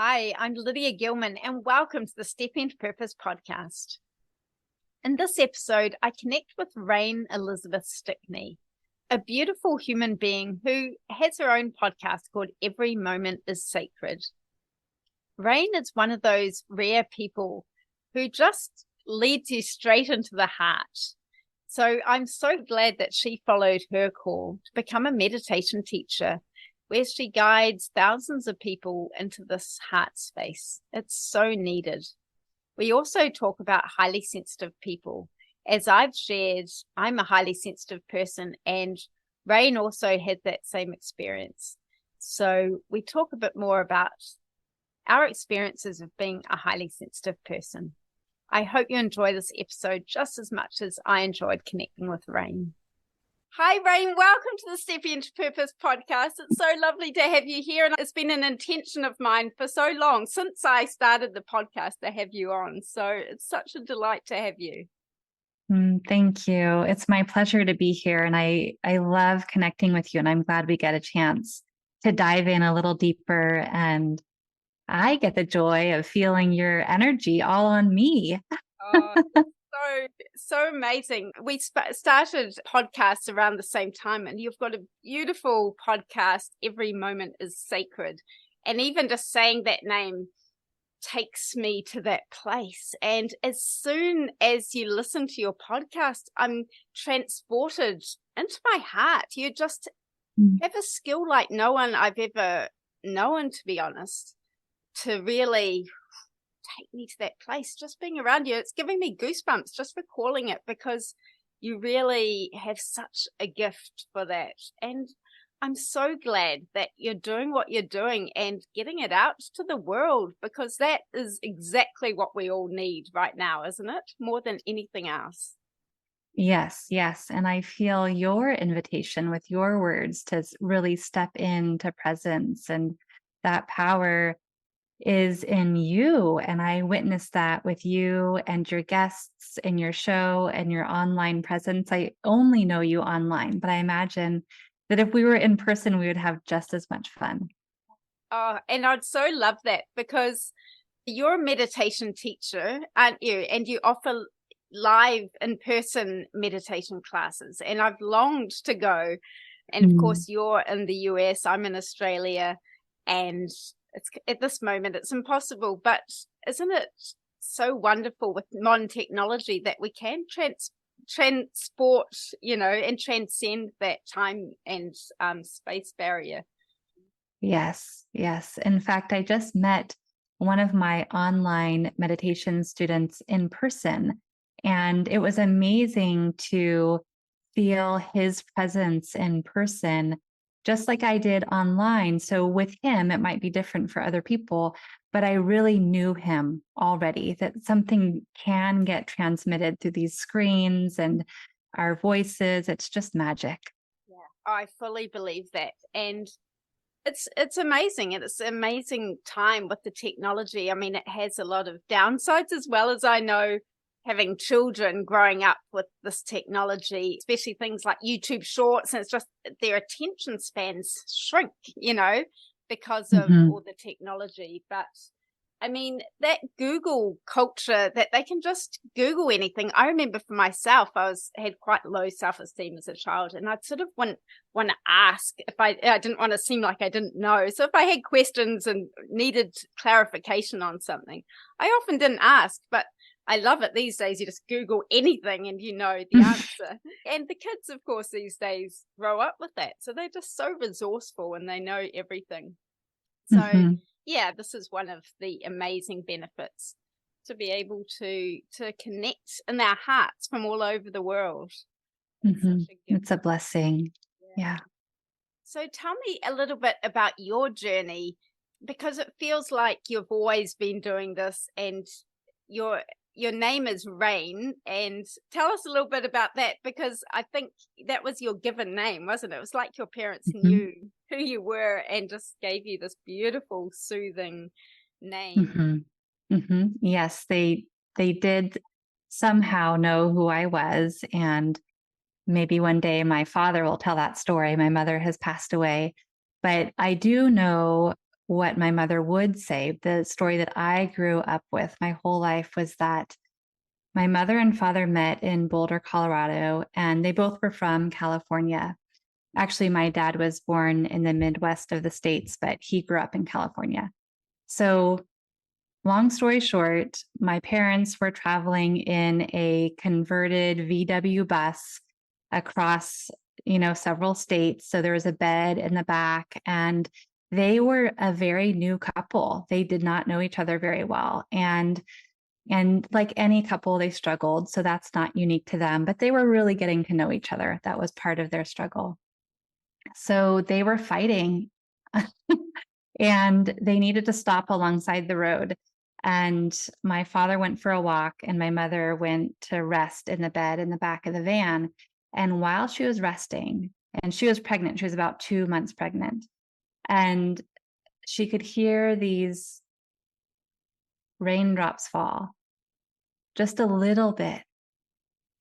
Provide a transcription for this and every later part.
Hi, I'm Lydia Gillman, and welcome to the Step Into Purpose podcast. In this episode, I connect with Rain Elizabeth Stickney, a beautiful human being who has her own podcast called Every Moment is Sacred. Rain is one of those rare people who just leads you straight into the heart. So I'm so glad that she followed her call to become a meditation teacher, where she guides thousands of people into this heart space. It's so needed. We also talk about highly sensitive people. As I've shared, I'm a highly sensitive person, and Rain also had that same experience. So we talk a bit more about our experiences of being a highly sensitive person. I hope you enjoy this episode just as much as I enjoyed connecting with Rain. Hi, Rain. Welcome to the Step Into Purpose podcast. It's so lovely to have you here. And it's been an intention of mine for so long, since I started the podcast, to have you on. So it's such a delight to have you. Thank you. It's my pleasure to be here. And I love connecting with you. And I'm glad we get a chance to dive in a little deeper. And I get the joy of feeling your energy all on me. So amazing. We started podcasts around the same time, and you've got a beautiful podcast, Every Moment is Sacred. And even just saying that name takes me to that place. And as soon as you listen to your podcast, I'm transported into my heart. You just have a skill like no one I've ever known, to be honest, to really take me to that place. Just being around you, it's giving me goosebumps just recalling it, because you really have such a gift for that. And I'm so glad that you're doing what you're doing and getting it out to the world, because that is exactly what we all need right now, isn't it? More than anything else. Yes. And I feel your invitation with your words to really step into presence, and that power is in you. And I witnessed that with you and your guests in your show and your online presence. I only know you online, but I imagine that if we were in person, we would have just as much fun. Oh, and I'd so love that, because you're a meditation teacher, aren't you? And you offer live in-person meditation classes. And I've longed to go. And of course, you're in the US, I'm in Australia, and it's at this moment it's impossible. But isn't it so wonderful with modern technology that we can transport, and transcend that time and space barrier? Yes. In fact, I just met one of my online meditation students in person, and it was amazing to feel his presence in person, just like I did online. So with him, it might be different for other people, but I really knew him already, that something can get transmitted through these screens and our voices. It's just magic. Yeah, I fully believe that. And it's amazing. It's an amazing time with the technology. I mean, it has a lot of downsides, as well as I know, having children growing up with this technology, especially things like YouTube Shorts, and it's just their attention spans shrink, because of all the technology. But I mean, that Google culture, that they can just Google anything. I remember for myself, had quite low self-esteem as a child, and I'd sort of want to ask if I didn't want to seem like I didn't know. So if I had questions and needed clarification on something, I often didn't ask. But I love it these days. You just Google anything and you know the answer. And the kids, of course, these days grow up with that. So they're just so resourceful and they know everything. So yeah, this is one of the amazing benefits, to be able to connect in our hearts from all over the world. It's a blessing. Yeah. So tell me a little bit about your journey, because it feels like you've always been doing this, and your name is Rain. And tell us a little bit about that, because I think that was your given name, wasn't it? It was like your parents knew who you were and just gave you this beautiful, soothing name. Yes, they did somehow know who I was, and maybe one day my father will tell that story. My mother has passed away, but I do know what my mother would say. The story that I grew up with my whole life was that my mother and father met in Boulder, Colorado, and they both were from California. Actually, my dad was born in the Midwest of the States, but he grew up in California. So, long story short, my parents were traveling in a converted VW bus across, several states. So there was a bed in the back, and they were a very new couple. They did not know each other very well. And like any couple, they struggled. So that's not unique to them, but they were really getting to know each other. That was part of their struggle. So they were fighting and they needed to stop alongside the road. And my father went for a walk, and my mother went to rest in the bed in the back of the van. And while she was resting, and she was pregnant, she was about 2 months pregnant, and she could hear these raindrops fall just a little bit.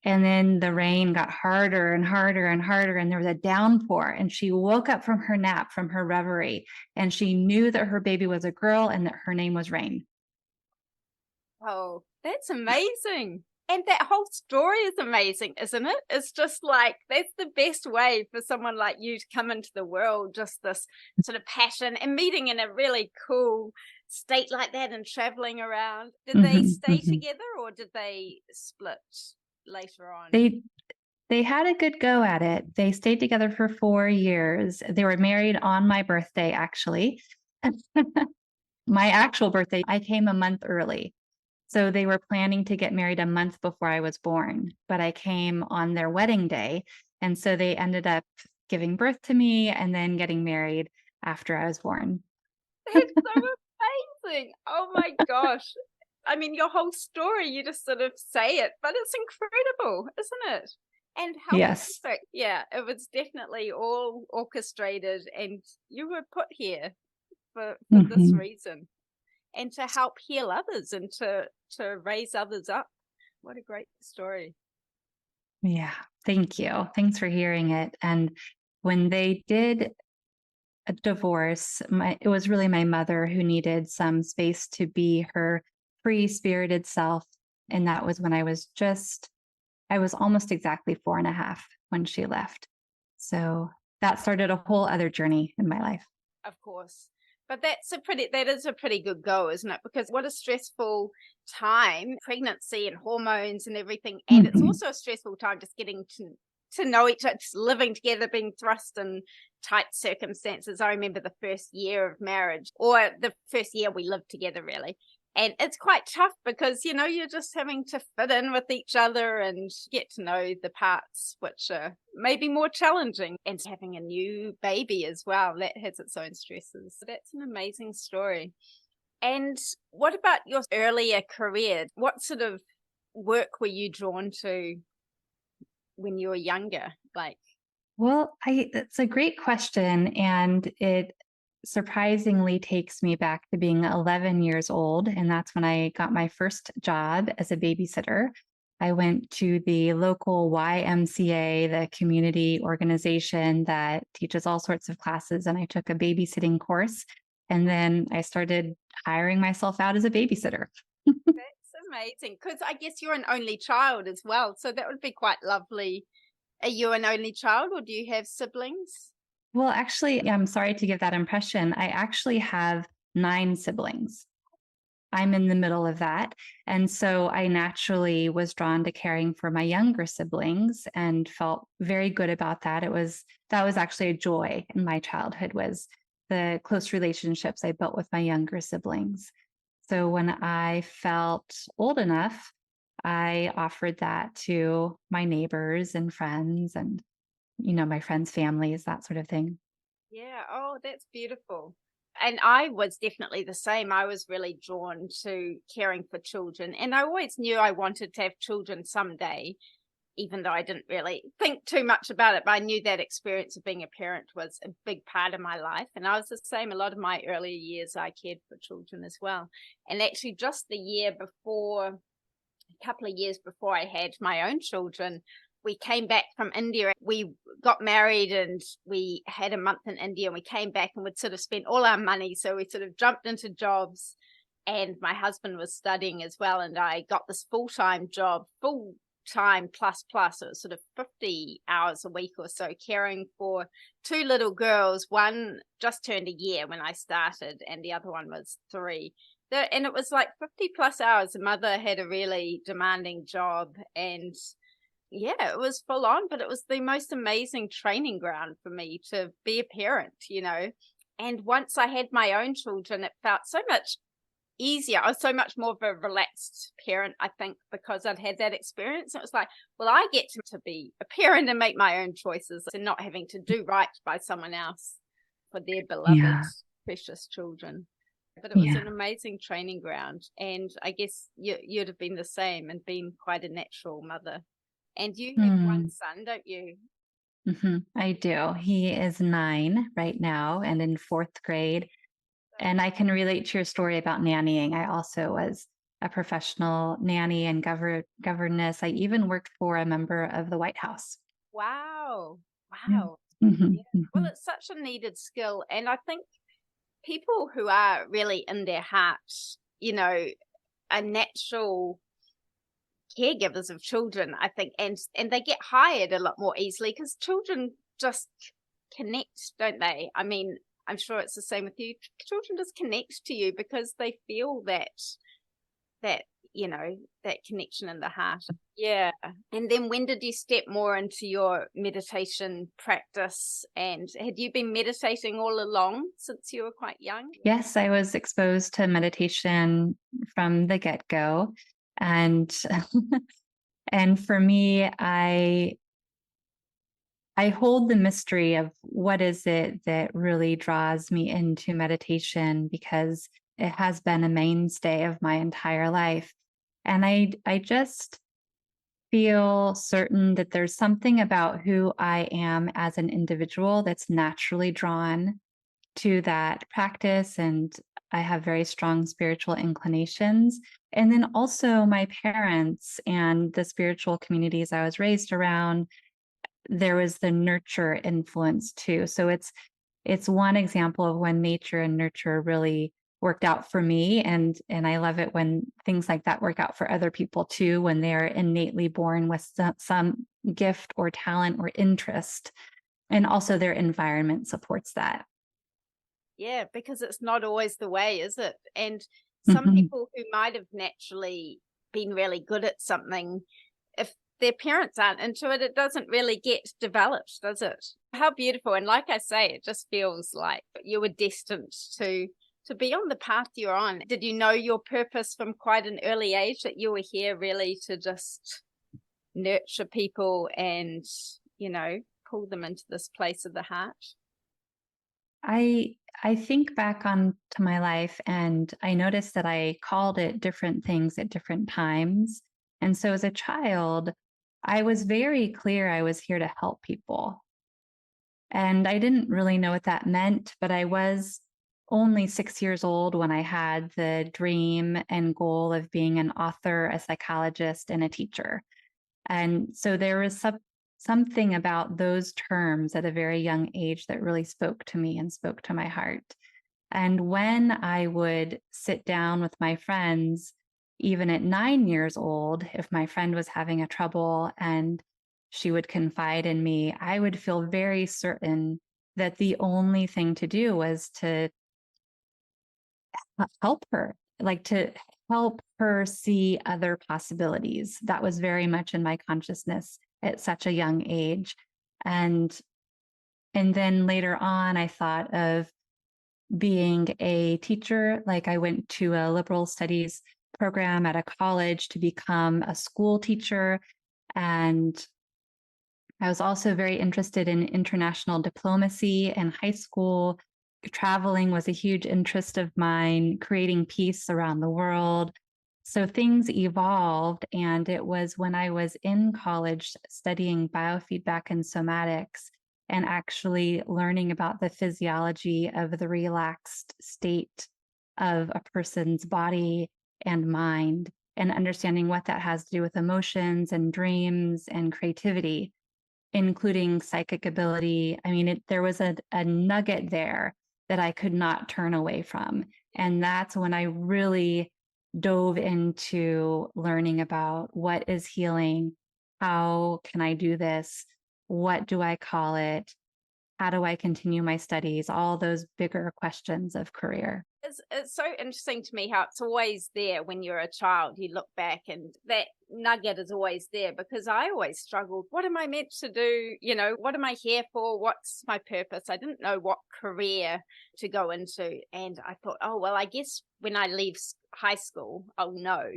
And then the rain got harder and harder and harder, and there was a downpour. And she woke up from her nap, from her reverie, and she knew that her baby was a girl and that her name was Rain. Oh, that's amazing. And that whole story is amazing, isn't it? It's just like, that's the best way for someone like you to come into the world, just this sort of passion and meeting in a really cool state like that and traveling around. Did they stay together or did they split later on? They had a good go at it. They stayed together for 4 years. They were married on my birthday, actually. My actual birthday, I came a month early. So they were planning to get married a month before I was born, but I came on their wedding day. And so they ended up giving birth to me and then getting married after I was born. That's so amazing. Oh my gosh. I mean, your whole story, you just sort of say it, but it's incredible, isn't it? And how Yes. yeah, it was definitely all orchestrated and you were put here for this reason. And to help heal others and to raise others up. What a great story. Yeah. Thank you. Thanks for hearing it. And when they did a divorce, it was really my mother who needed some space to be her free-spirited self. And that was when I was almost exactly 4.5 when she left. So that started a whole other journey in my life. Of course. But that is a pretty good go, isn't it? Because what a stressful time, pregnancy and hormones and everything. And it's also a stressful time just getting to know each other, just living together, being thrust in tight circumstances. I remember the first year of marriage, or the first year we lived together, really. And it's quite tough because, you're just having to fit in with each other and get to know the parts which are maybe more challenging. And having a new baby as well, that has its own stresses. So that's an amazing story. And what about your earlier career? What sort of work were you drawn to when you were younger? Well, it's a great question. And it surprisingly takes me back to being 11 years old. And that's when I got my first job as a babysitter. I went to the local YMCA, the community organization that teaches all sorts of classes, and I took a babysitting course. And then I started hiring myself out as a babysitter. That's amazing. Because I guess you're an only child as well. So that would be quite lovely. Are you an only child or do you have siblings? Well, actually, I'm sorry to give that impression. I actually have 9 siblings. I'm in the middle of that. And so I naturally was drawn to caring for my younger siblings and felt very good about that. That was actually a joy in my childhood, was the close relationships I built with my younger siblings. So when I felt old enough, I offered that to my neighbors and friends and, my friends' families, that sort of thing. Yeah. Oh, that's beautiful. And I was definitely the same. I was really drawn to caring for children. And I always knew I wanted to have children someday, even though I didn't really think too much about it. But I knew that experience of being a parent was a big part of my life. And I was the same. A lot of my earlier years, I cared for children as well. And actually, just a couple of years before I had my own children, we came back from India. We got married and we had a month in India, and we came back and we'd sort of spent all our money. So we sort of jumped into jobs, and my husband was studying as well. And I got this full-time job, full-time plus. It was sort of 50 hours a week or so, caring for two little girls. One just turned a year when I started, and the other one was 3. And it was like 50 plus hours. The mother had a really demanding job, and yeah, it was full on, but it was the most amazing training ground for me to be a parent, And once I had my own children, it felt so much easier. I was so much more of a relaxed parent, I think, because I'd had that experience. It was like, well, I get to be a parent and make my own choices and not having to do right by someone else for their beloved, Yeah. precious children. But it was Yeah. an amazing training ground. And I guess you'd have been the same and been quite a natural mother. And you have one son, don't you? I do. He is 9 right now and in 4th grade. And I can relate to your story about nannying. I also was a professional nanny and governess. I even worked for a member of the White House. Wow. Yeah. Wow. Mhm, Yeah. Well, mhm. it's such a needed skill. And I think people who are really in their hearts, are natural caregivers of children, I think, and they get hired a lot more easily because children just connect, don't they? I mean, I'm sure it's the same with you. Children just connect to you because they feel that that connection in the heart. Yeah. And then when did you step more into your meditation practice? And had you been meditating all along since you were quite young? Yes, I was exposed to meditation from the get-go. And and for me, I hold the mystery of what is it that really draws me into meditation because it has been a mainstay of my entire life. And I just feel certain that there's something about who I am as an individual that's naturally drawn to that practice. And I have very strong spiritual inclinations. And then also my parents and the spiritual communities I was raised around, there was the nurture influence too. So it's one example of when nature and nurture really worked out for me, and I love it when things like that work out for other people too, when they're innately born with some gift or talent or interest, and also their environment supports that. Yeah, because it's not always the way, is it? And some Mhm. people who might have naturally been really good at something, if their parents aren't into it, it doesn't really get developed, does it? How beautiful. And like I say, it just feels like you were destined to be on the path you're on. Did you know your purpose from quite an early age, that you were here really to just nurture people and, pull them into this place of the heart? I I think back on to my life and I noticed that I called it different things at different times. And so as a child, I was very clear I was here to help people. And I didn't really know what that meant, but I was only 6 years old when I had the dream and goal of being an author, a psychologist, and a teacher. And so there was something about those terms at a very young age that really spoke to me and spoke to my heart. And when I would sit down with my friends, even at 9 years old, if my friend was having a trouble and she would confide in me, I would feel very certain that the only thing to do was to help her, like to help her see other possibilities. That was very much in my consciousness at such a young age. And and then later on I thought of being a teacher. Like I went to a liberal studies program at a college to become a school teacher. And I was also very interested in international diplomacy in high school. Traveling was a huge interest of mine, creating peace around the world. So things evolved. And it was when I was in college studying biofeedback and somatics and actually learning about the physiology of the relaxed state of a person's body and mind and understanding what that has to do with emotions and dreams and creativity, including psychic ability. I mean, there was a nugget there that I could not turn away from. And that's when I really dove into learning about what is healing, how can I do this, what do I call it, how do I continue my studies, all those bigger questions of career. It's so interesting to me how it's always there when you're a child. You look back and that nugget is always there, because I always struggled. What am I meant to do? What am I here for? What's my purpose? I didn't know what career to go into. And I thought, oh, well, I guess when I leave high school, I'll know.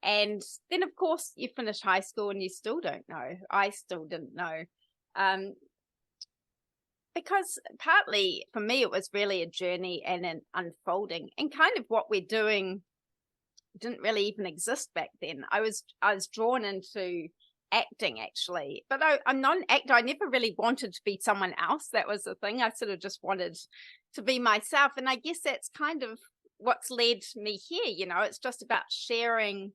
And then, of course, you finish high school and you still don't know. I still didn't know. Because partly for me, it was really a journey and an unfolding, and kind of what we're doing didn't really even exist back then. I was drawn into acting, actually, but I'm not an actor. I never really wanted to be someone else. That was the thing. I sort of just wanted to be myself. And I guess that's kind of what's led me here. It's just about sharing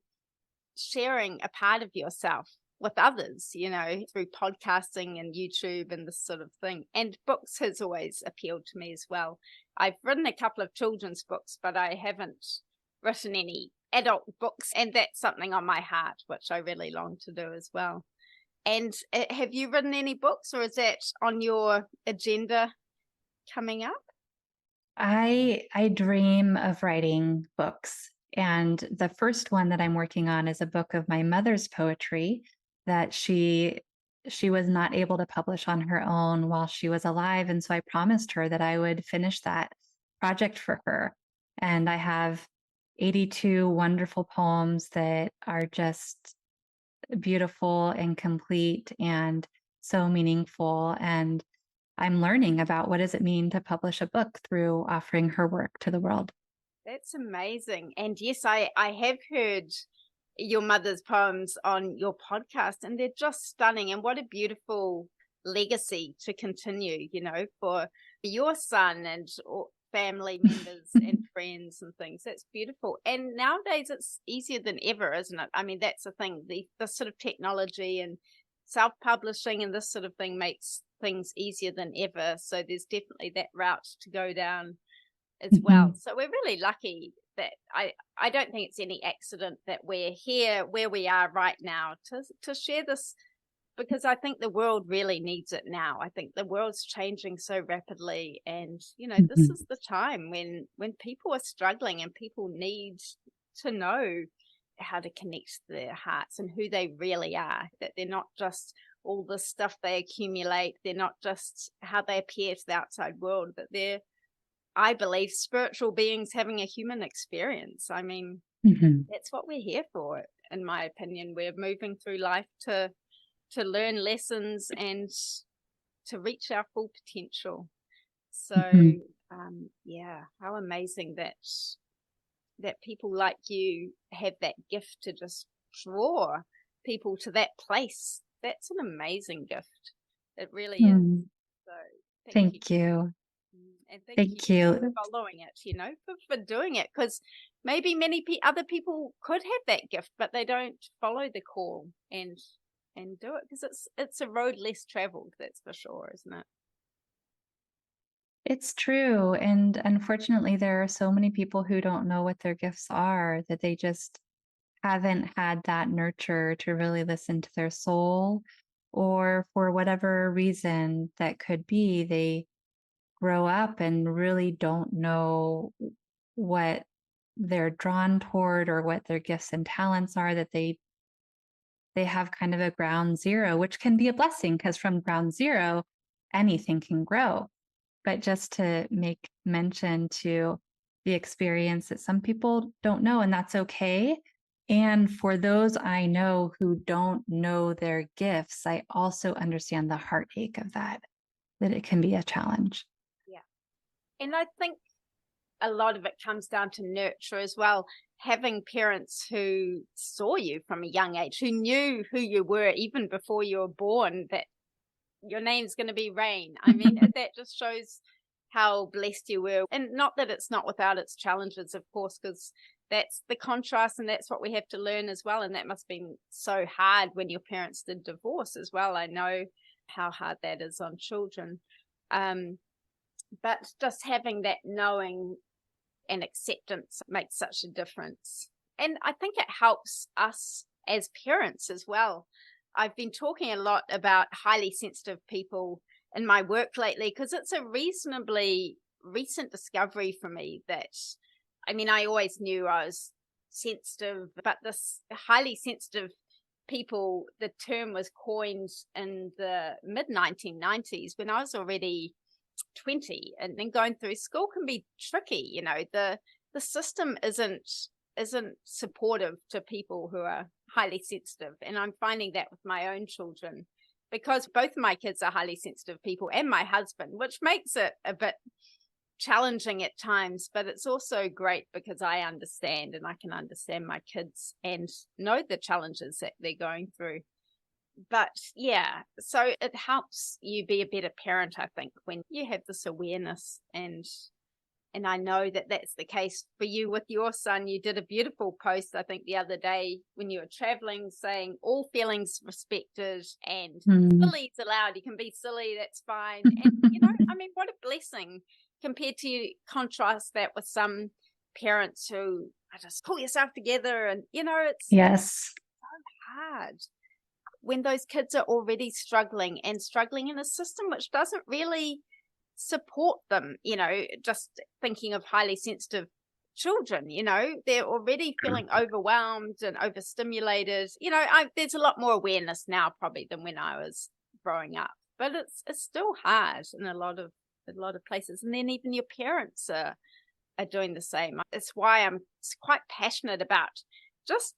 a part of yourself with others, through podcasting and YouTube and this sort of thing. And books has always appealed to me as well. I've written a couple of children's books, but I haven't written any adult books. And that's something on my heart, which I really long to do as well. And have you written any books, or is that on your agenda coming up? I dream of writing books. And the first one that I'm working on is a book of my mother's poetry that she was not able to publish on her own while she was alive. And so I promised her that I would finish that project for her. And I have 82 wonderful poems that are just beautiful and complete and so meaningful. And I'm learning about what does it mean to publish a book through offering her work to the world. That's amazing. And yes, I have heard your mother's poems on your podcast, and they're just stunning. And what a beautiful legacy to continue, for your son and family members and friends and things. That's beautiful. And nowadays it's easier than ever, isn't it? I mean, that's the thing. The sort of technology and self-publishing and this sort of thing makes things easier than ever. So there's definitely that route to go down as well. So we're really lucky that I don't think it's any accident that we're here where we are right now to share this, because I think the world really needs it now. I think the world's changing so rapidly, and this is the time when people are struggling and people need to know how to connect to their hearts and who they really are, that they're not just all the stuff they accumulate, they're not just how they appear to the outside world, but they're, I believe, spiritual beings having a human experience. I mean, that's what we're here for, in my opinion. We're moving through life to learn lessons and to reach our full potential. So, yeah, how amazing that people like you have that gift to just draw people to that place. That's an amazing gift. It really is. So, thank you. And thank you for following it, for doing it, because maybe many other people could have that gift, but they don't follow the call and do it, because it's a road less traveled, that's for sure, isn't it? It's true. And unfortunately, there are so many people who don't know what their gifts are, that they just haven't had that nurture to really listen to their soul, or for whatever reason that could be, they grow up and really don't know what they're drawn toward or what their gifts and talents are, that they have kind of a ground zero, which can be a blessing, because from ground zero, anything can grow. But just to make mention to the experience that some people don't know, and that's okay. And for those I know who don't know their gifts, I also understand the heartache of that it can be a challenge. Yeah. And I think a lot of it comes down to nurture as well. Having parents who saw you from a young age, who knew who you were even before you were born, that your name's going to be Rain. I mean, that just shows how blessed you were. And not that it's not without its challenges, of course, because that's the contrast, and that's what we have to learn as well. And that must have been so hard when your parents did divorce as well. I know how hard that is on children. But just having that knowing and acceptance makes such a difference. And I think it helps us as parents as well. I've been talking a lot about highly sensitive people in my work lately because it's a reasonably recent discovery for me that, I mean, I always knew I was sensitive, but this highly sensitive people, the term was coined in the mid 1990s when I was already 20, and then going through school can be tricky. You know, the system isn't supportive to people who are highly sensitive, and I'm finding that with my own children, because both of my kids are highly sensitive people and my husband, which makes it a bit challenging at times, but it's also great because I understand, and I can understand my kids and know the challenges that they're going through. But yeah, so it helps you be a better parent, I think, when you have this awareness. And I know that that's the case for you with your son. You did a beautiful post, I think, the other day when you were traveling, saying all feelings respected and silly's allowed. You can be silly, that's fine. And, you know, I mean, what a blessing compared to contrast that with some parents who are just pull yourself together. And, you know, it's Yes. so hard when those kids are already struggling in a system which doesn't really support them. You know, just thinking of highly sensitive children, you know, they're already feeling overwhelmed and overstimulated. You know, there's a lot more awareness now probably than when I was growing up, but it's still hard in a lot of places. And then even your parents are doing the same. It's why I'm quite passionate about just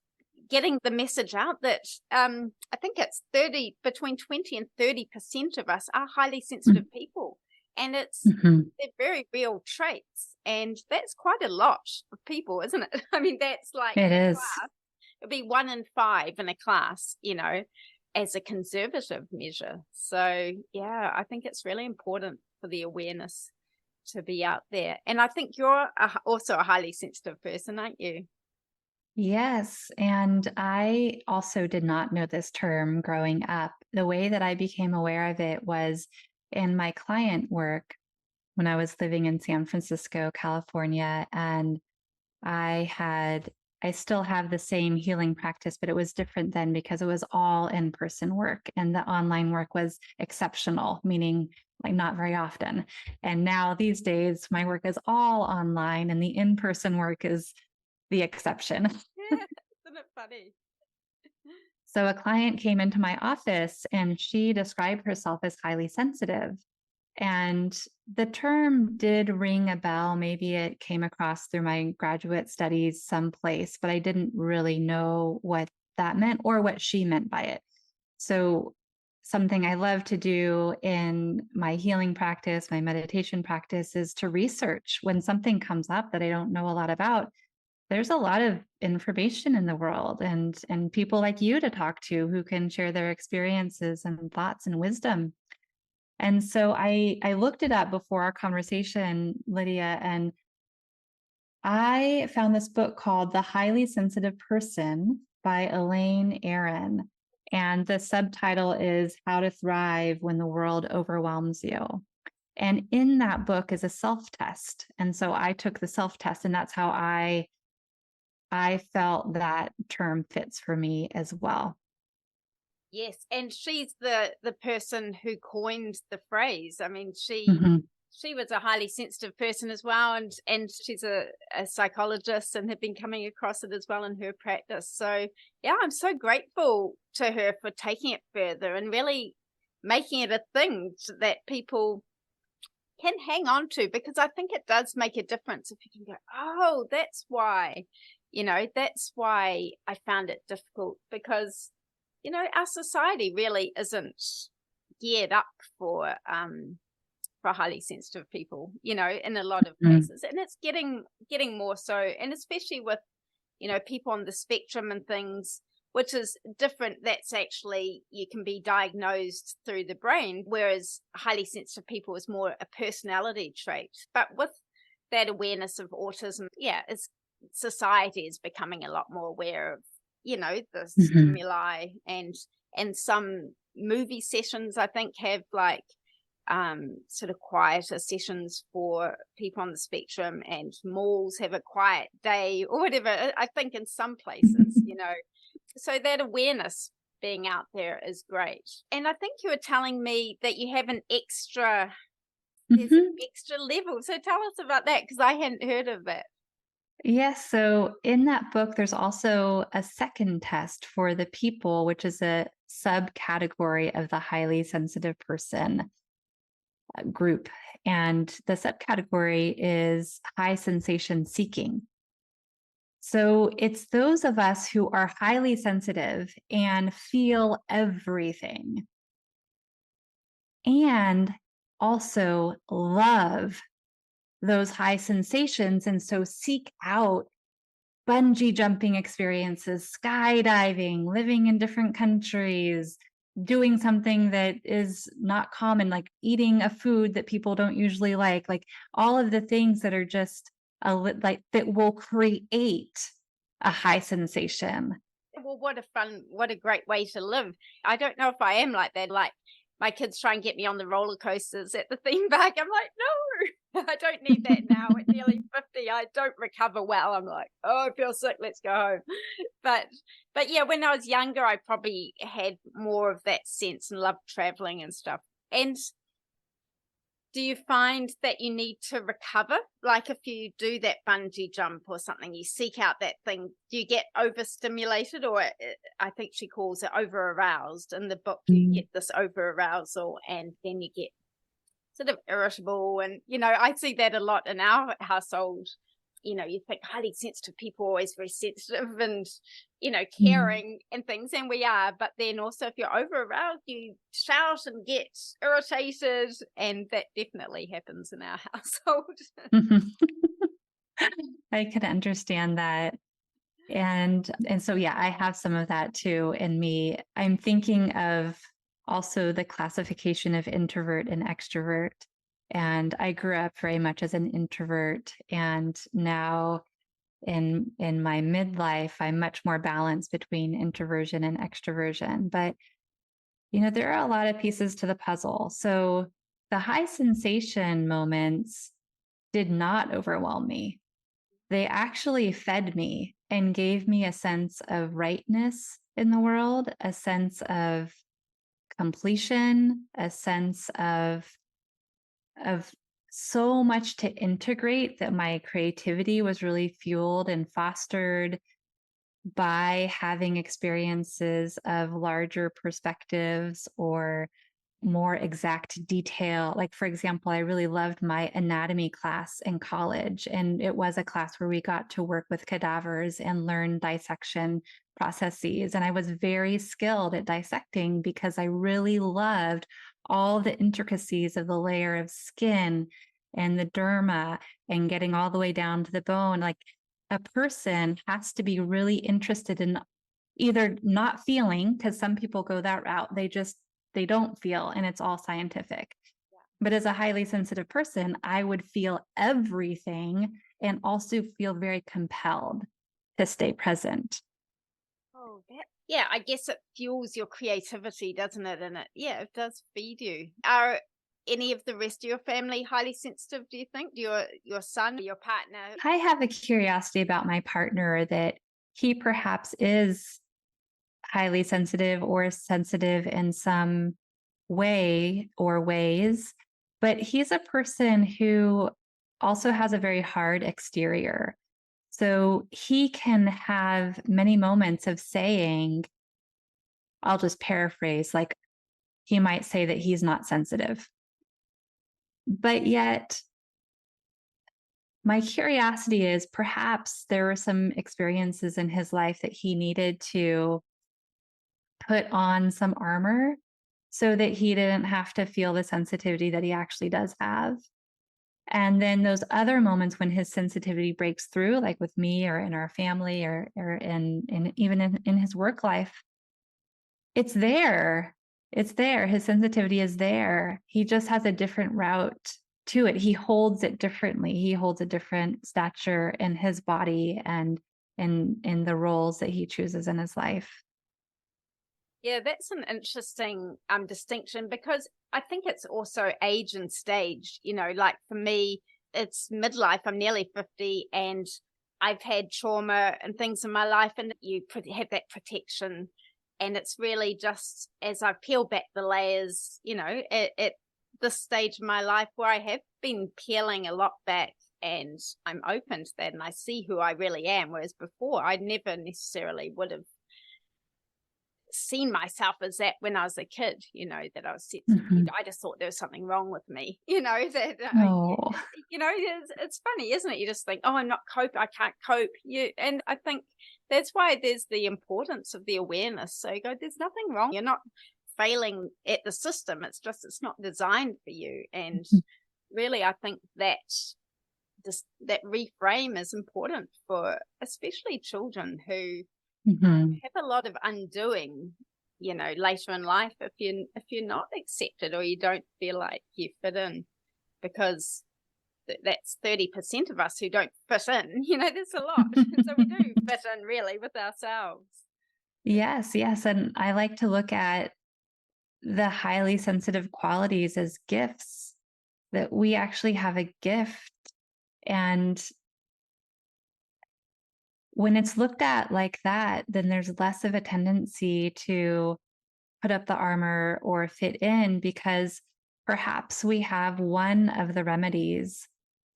getting the message out that I think it's between 20 and 30% of us are highly sensitive people. And they're very real traits. And that's quite a lot of people, isn't it? I mean, that's like it is. It'd be 1 in 5 in a class, you know, as a conservative measure. So yeah, I think it's really important for the awareness to be out there. And I think you're also a highly sensitive person, aren't you? Yes. And I also did not know this term growing up. The way that I became aware of it was in my client work when I was living in San Francisco, California. And I still have the same healing practice, but it was different then because it was all in-person work and the online work was exceptional, meaning like not very often. And now these days, my work is all online and the in-person work is the exception. Yeah, isn't it funny? So a client came into my office and she described herself as highly sensitive. And the term did ring a bell. Maybe it came across through my graduate studies someplace, but I didn't really know what that meant or what she meant by it. So something I love to do in my healing practice, my meditation practice, is to research when something comes up that I don't know a lot about. There's a lot of information in the world and people like you to talk to who can share their experiences and thoughts and wisdom. And so I looked it up before our conversation, Lydia, and I found this book called The Highly Sensitive Person by Elaine Aron. And the subtitle is How to Thrive When the World Overwhelms You. And in that book is a self-test. And so I took the self-test, and that's how I felt that term fits for me as well. Yes, and she's the person who coined the phrase. I mean, she was a highly sensitive person as well, and she's a psychologist and had been coming across it as well in her practice. So yeah, I'm so grateful to her for taking it further and really making it a thing that people can hang on to, because I think it does make a difference if you can go, oh, that's why. You know, that's why I found it difficult, because, you know, our society really isn't geared up for highly sensitive people, you know, in a lot of cases. And it's getting more so, and especially with, you know, people on the spectrum and things, which is different. That's actually, you can be diagnosed through the brain, whereas highly sensitive people is more a personality trait. But with that awareness of autism, yeah, it's society is becoming a lot more aware of, the Mhm. stimuli, and some movie sessions, I think, have like sort of quieter sessions for people on the spectrum, and malls have a quiet day or whatever. I think in some places, so that awareness being out there is great. And I think you were telling me that you have there's an Mhm. extra level. So tell us about that, because I hadn't heard of it. Yes. So in that book, there's also a second test for the people, which is a subcategory of the highly sensitive person group. And the subcategory is high sensation seeking. So it's those of us who are highly sensitive and feel everything and also love those high sensations. And so seek out bungee jumping experiences, skydiving, living in different countries, doing something that is not common, like eating a food that people don't usually like all of the things that are just like that will create a high sensation. Well, what a great way to live. I don't know if I am like that. Like, my kids try and get me on the roller coasters at the theme park. I'm like, no, I don't need that now. At nearly 50, I don't recover well. I'm like, oh, I feel sick. Let's go home. But, but yeah, when I was younger, I probably had more of that sense and loved traveling and stuff. And do you find that you need to recover? Like, if you do that bungee jump or something, you seek out that thing, do you get overstimulated, or I think she calls it over aroused in the book? You Mm. get this over arousal, and then you get sort of irritable. And, I see that a lot in our household. You think highly sensitive people are always very sensitive and, Mm. caring and things, and we are. But then also, if you're over aroused, you shout and get irritated, and that definitely happens in our household. I can understand that. And so yeah, I have some of that too in me. I'm thinking of also the classification of introvert and extrovert. And I grew up very much as an introvert, and now in my midlife I'm much more balanced between introversion and extroversion. But there are a lot of pieces to the puzzle. So the high sensation moments did not overwhelm me. They actually fed me and gave me a sense of rightness in the world, a sense of completion, a sense of so much to integrate, that my creativity was really fueled and fostered by having experiences of larger perspectives or more exact detail. Like, for example, I really loved my anatomy class in college. And it was a class where we got to work with cadavers and learn dissection processes. And I was very skilled at dissecting because I really loved all the intricacies of the layer of skin and the derma and getting all the way down to the bone. Like, a person has to be really interested in either not feeling, because some people go that route, they don't feel and it's all scientific. But as a highly sensitive person, I would feel everything and also feel very compelled to stay present. Oh, yeah, I guess it fuels your creativity, doesn't it? And it does feed you. Are any of the rest of your family highly sensitive, do you think? Your son, your partner? I have a curiosity about my partner that he perhaps is highly sensitive or sensitive in some way or ways, but he's a person who also has a very hard exterior. So he can have many moments of saying, I'll just paraphrase, like he might say that he's not sensitive. But yet, my curiosity is perhaps there were some experiences in his life that he needed to put on some armor so that he didn't have to feel the sensitivity that he actually does have. And then those other moments when his sensitivity breaks through, like with me or in our family or in even in his work life, it's there. It's there. His sensitivity is there. He just has a different route to it. He holds it differently. He holds a different stature in his body and in the roles that he chooses in his life. Yeah, that's an interesting distinction, because I think it's also age and stage. Like for me, it's midlife. I'm nearly 50, and I've had trauma and things in my life, and you have that protection. And it's really just as I peel back the layers, at this stage of my life where I have been peeling a lot back, and I'm open to that, and I see who I really am. Whereas before, I never necessarily would have seen myself as that when I was a kid, that I was sensitive. Mhm. I just thought there was something wrong with me, that Oh. it's funny, isn't it? You just think, oh, I can't cope. And I think that's why there's the importance of the awareness. So you go, there's nothing wrong. You're not failing at the system. It's just, it's not designed for you. And really, I think that that reframe is important for especially children who Mhm. have a lot of undoing, later in life, if you're not accepted or you don't feel like you fit in, because that's 30% of us who don't fit in. There's a lot. So we do fit in really with ourselves. Yes, yes. And I like to look at the highly sensitive qualities as gifts, that we actually have a gift. And when it's looked at like that, then there's less of a tendency to put up the armor or fit in, because perhaps we have one of the remedies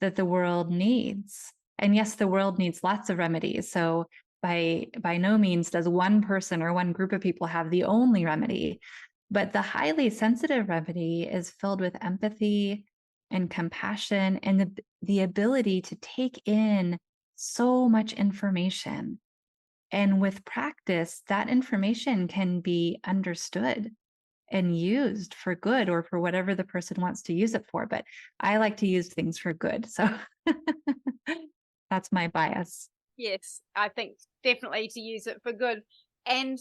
that the world needs. And yes, the world needs lots of remedies. So by no means does one person or one group of people have the only remedy. But the highly sensitive remedy is filled with empathy and compassion and the ability to take in so much information. And with practice, that information can be understood and used for good or for whatever the person wants to use it for. But I like to use things for good. So that's my bias. Yes, I think definitely to use it for good. And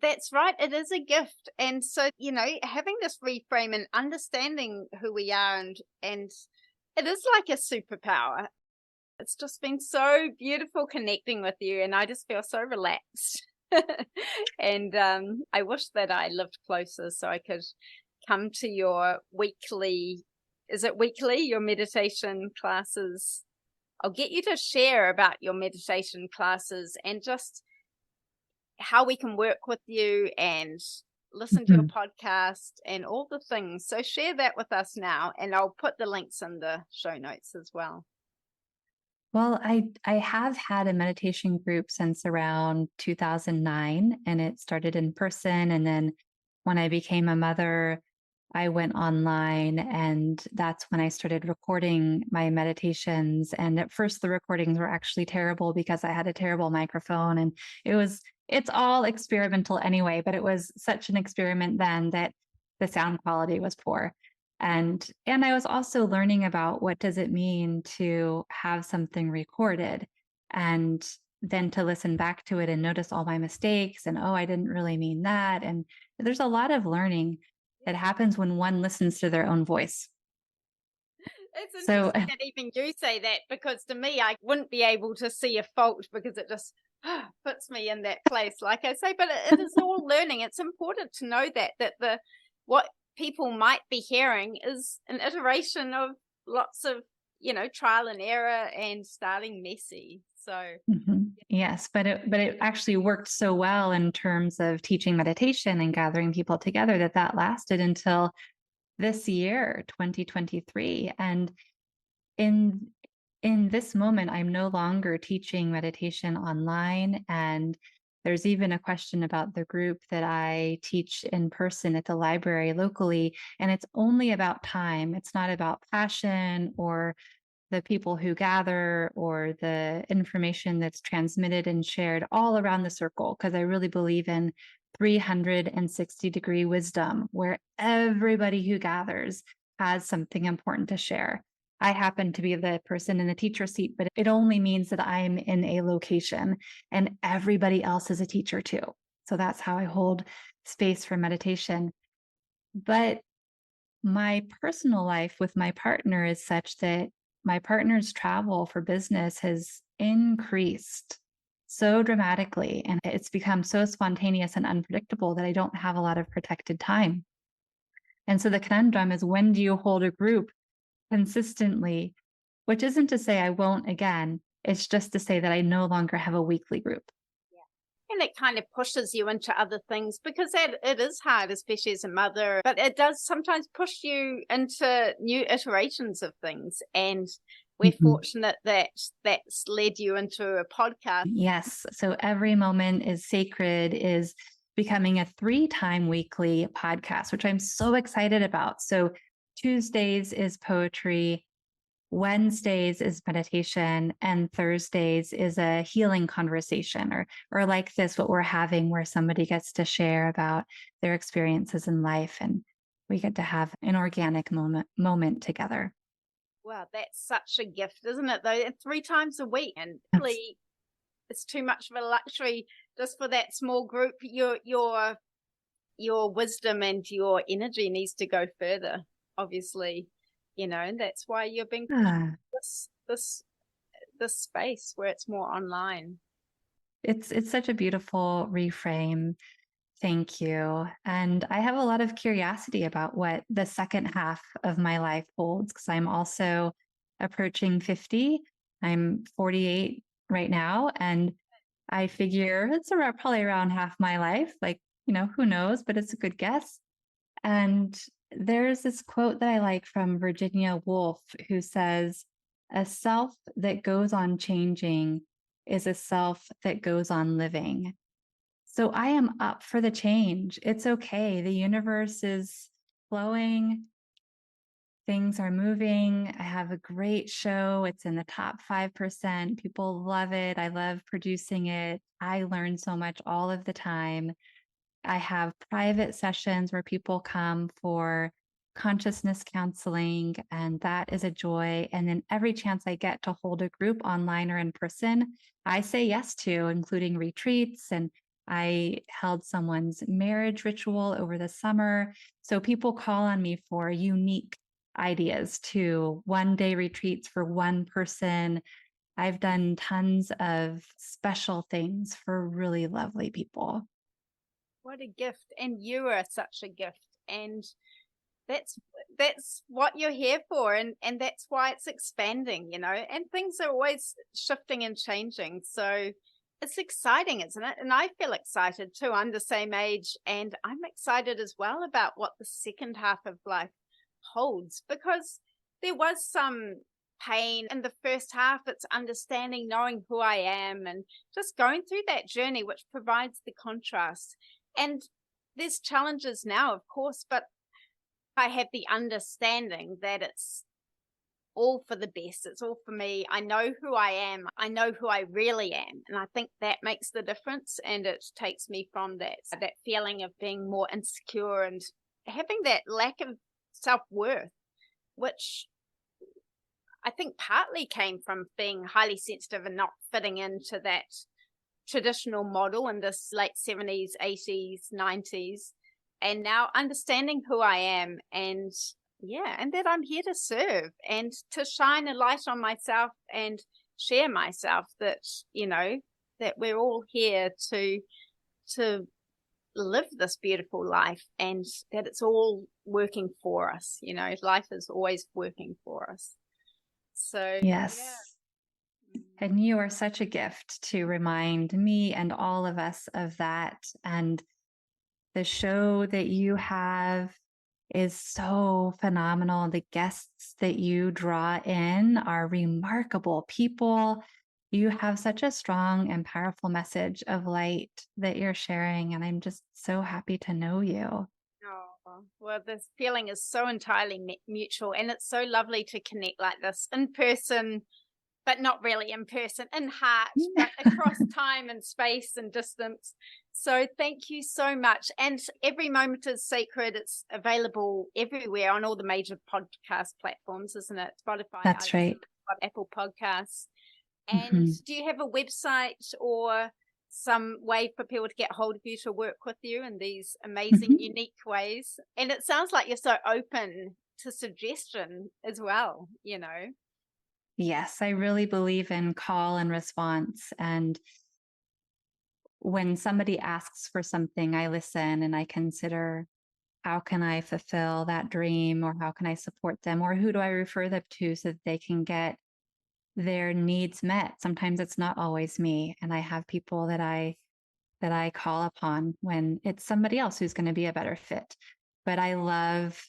that's right, it is a gift. And so, having this reframe and understanding who we are, and it is like a superpower. It's just been so beautiful connecting with you, and I just feel so relaxed. And I wish that I lived closer so I could come to your weekly, is it weekly, your meditation classes? I'll get you to share about your meditation classes and just how we can work with you and listen to your Mhm. podcast and all the things. So share that with us now, and I'll put the links in the show notes as well. Well, I have had a meditation group since around 2009, and it started in person. And then when I became a mother, I went online, and that's when I started recording my meditations. And at first, the recordings were actually terrible because I had a terrible microphone, and it's all experimental anyway, but it was such an experiment then that the sound quality was poor. And I was also learning about what does it mean to have something recorded, and then to listen back to it and notice all my mistakes and, oh, I didn't really mean that. And there's a lot of learning that happens when one listens to their own voice. It's So, interesting that even you say that, because to me, I wouldn't be able to see a fault because it just puts me in that place, like I say. But it is all learning. It's important to know that what people might be hearing is an iteration of lots of, trial and error and starting messy. So, yes, but it actually worked so well in terms of teaching meditation and gathering people together that lasted until this year, 2023. And in in this moment, I'm no longer teaching meditation online. And there's even a question about the group that I teach in person at the library locally. And it's only about time. It's not about passion or the people who gather or the information that's transmitted and shared all around the circle, because I really believe in 360-degree wisdom where everybody who gathers has something important to share. I happen to be the person in the teacher seat, but it only means that I'm in a location and everybody else is a teacher too. So that's how I hold space for meditation. But my personal life with my partner is such that my partner's travel for business has increased so dramatically, and it's become so spontaneous and unpredictable that I don't have a lot of protected time. And so the conundrum is, when do you hold a group consistently? Which isn't to say I won't again. It's just to say that I no longer have a weekly group. And it kind of pushes you into other things, because it is hard, especially as a mother, but it does sometimes push you into new iterations of things. And we're fortunate that that's led you into a podcast. Yes. So Every Moment is Sacred is becoming a 3-time weekly podcast, which I'm so excited about. So Tuesdays is poetry, Wednesdays is meditation, and Thursdays is a healing conversation, or like this, what we're having, where somebody gets to share about their experiences in life, and we get to have an organic moment together. Wow, that's such a gift, isn't it, though? And 3 times a week. And really, it's too much of a luxury just for that small group. Your wisdom and your energy needs to go further, obviously, and that's why you're being this space where it's more online. It's such a beautiful reframe. Thank you. And I have a lot of curiosity about what the second half of my life holds, because I'm also approaching 50. I'm 48 right now. And I figure it's probably around half my life. Like, who knows, but it's a good guess. And there's this quote that I like from Virginia Woolf, who says, "A self that goes on changing is a self that goes on living." So I am up for the change. It's okay. The universe is flowing. Things are moving. I have a great show. It's in the top 5%. People love it. I love producing it. I learn so much all of the time. I have private sessions where people come for consciousness counseling, and that is a joy. And then every chance I get to hold a group online or in person, I say yes to, including retreats. And I held someone's marriage ritual over the summer. So people call on me for unique ideas too. 1-day retreats for one person. I've done tons of special things for really lovely people. What a gift. And you are such a gift. And that's what you're here for. And that's why it's expanding, and things are always shifting and changing. So it's exciting, isn't it? And I feel excited too. I'm the same age, and I'm excited as well about what the second half of life holds, because there was some pain in the first half. It's understanding, knowing who I am, and just going through that journey, which provides the contrast. And there's challenges now, of course, but I have the understanding that it's all for the best. It's all for me. I know who I am. I know who I really am. And I think that makes the difference. And it takes me from that feeling of being more insecure and having that lack of self-worth, which I think partly came from being highly sensitive and not fitting into that traditional model in this late 70s, 80s, 90s. And now understanding who I am, and that I'm here to serve and to shine a light on myself and share myself, that, that we're all here to live this beautiful life, and that it's all working for us. Life is always working for us. So, yes. Yeah. And you are such a gift to remind me and all of us of that. And the show that you have is so phenomenal. The guests that you draw in are remarkable people. You have such a strong and powerful message of light that you're sharing. And I'm just so happy to know you. Oh, well, this feeling is so entirely mutual, and it's so lovely to connect like this in person, but not really in person, in heart, but across time and space and distance. So thank you so much. And Every Moment is Sacred. It's available everywhere on all the major podcast platforms, isn't it? Spotify. That's right. Apple Podcasts. And do you have a website or some way for people to get hold of you, to work with you in these amazing, unique ways. And it sounds like you're so open to suggestion as well, you know? Yes, I really believe in call and response. And when somebody asks for something, I listen and I consider, how can I fulfill that dream, or how can I support them, or who do I refer them to so that they can get their needs met. Sometimes it's not always me, and I have people that I call upon when it's somebody else who's going to be a better fit. But I love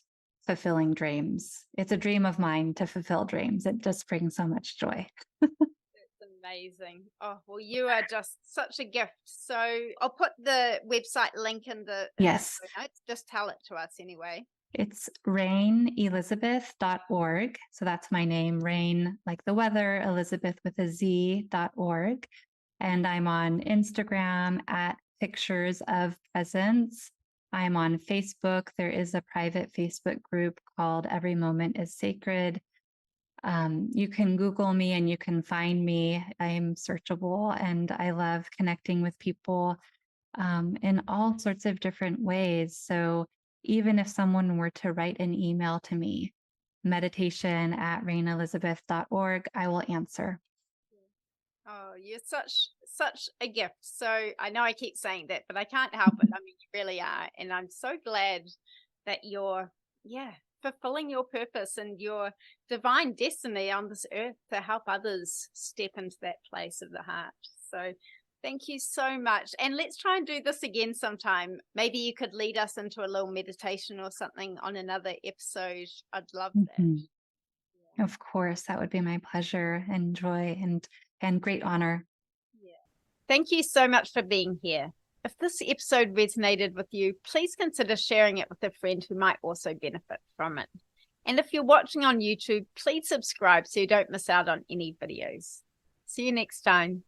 fulfilling dreams. It's a dream of mine to fulfill dreams. It just brings so much joy. It's amazing. Oh, well, you are just such a gift. So I'll put the website link in the Yes. show notes. Just tell it to us anyway. It's rainelizabeth.org. So that's my name, Rain, like the weather, Elizabeth with a Z.org. And I'm on Instagram at Pictures of Presence. I'm on Facebook. There is a private Facebook group called Every Moment is Sacred. You can Google me and you can find me. I'm searchable, and I love connecting with people in all sorts of different ways. So even if someone were to write an email to me, meditation@rainelizabeth.org, I will answer. Oh, you're such a gift. So I know I keep saying that, but I can't help it. I mean, you really are. And I'm so glad that you're, fulfilling your purpose and your divine destiny on this earth to help others step into that place of the heart. So thank you so much. And let's try and do this again sometime. Maybe you could lead us into a little meditation or something on another episode. I'd love that. Of course, that would be my pleasure and joy and great honor. Thank you so much for being here. If this episode resonated with you, please consider sharing it with a friend who might also benefit from it. And if you're watching on YouTube, please subscribe so you don't miss out on any videos. See you next time.